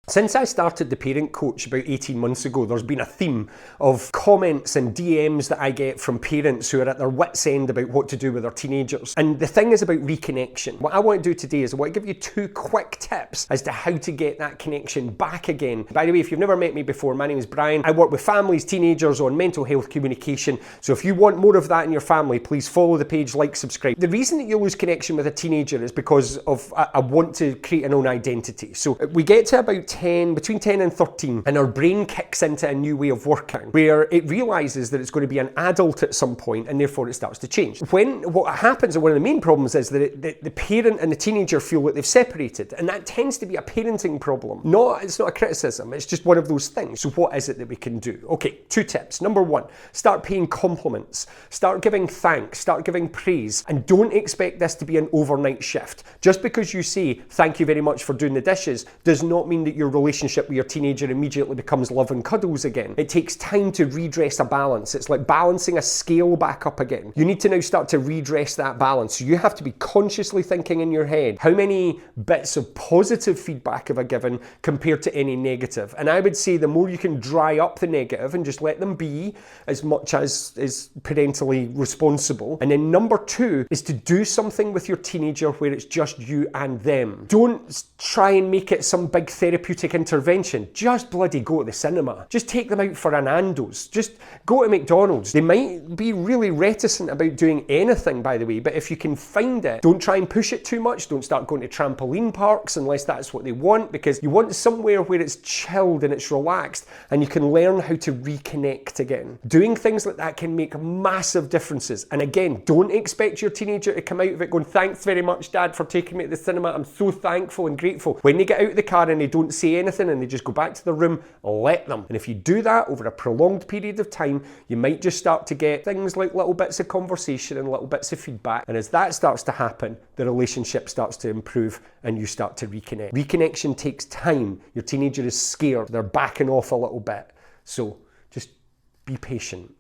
Since I started the Parent Coach about 18 months ago, there's been a theme of comments and DMs that I get from parents who are at their wits' end about what to do with their teenagers. And the thing is about reconnection. What I want to do today is I want to give you 2 quick tips as to how to get that connection back again. By the way, if you've never met me before, my name is Brian. I work with families, teenagers on mental health communication. So if you want more of that in your family, please follow the page, like, subscribe. The reason that you lose connection with a teenager is because of I want to create an own identity. So we get to about between 10 and 13, and our brain kicks into a new way of working where it realizes that it's going to be an adult at some point, and therefore it starts to change. What happens, and one of the main problems is that the parent and the teenager feel that they've separated, and that tends to be a parenting problem. It's not a criticism, it's just one of those things. So what is it that we can do? Okay, 2 tips. Number 1, start paying compliments, start giving thanks, start giving praise, and don't expect this to be an overnight shift. Just because you say thank you very much for doing the dishes does not mean that your relationship with your teenager immediately becomes love and cuddles again. It takes time to redress a balance. It's like balancing a scale back up again. You need to now start to redress that balance. So you have to be consciously thinking in your head, how many bits of positive feedback have I given compared to any negative? And I would say the more you can dry up the negative and just let them be as much as is parentally responsible. And then number 2 is to do something with your teenager where it's just you and them. Don't try and make it some big therapeutic intervention. Just bloody go to the cinema. Just take them out for a Nando's. Just go to McDonald's. They might be really reticent about doing anything, by the way, but if you can find it, don't try and push it too much. Don't start going to trampoline parks unless that's what they want, because you want somewhere where it's chilled and it's relaxed and you can learn how to reconnect again. Doing things like that can make massive differences. And again, don't expect your teenager to come out of it going, thanks very much, Dad, for taking me to the cinema. I'm so thankful and grateful. When they get out of the car and they don't say anything and they just go back to the room, let them. And if you do that over a prolonged period of time, you might just start to get things like little bits of conversation and little bits of feedback. And as that starts to happen, the relationship starts to improve and you start to reconnect. Reconnection takes time. Your teenager is scared. They're backing off a little bit. So just be patient.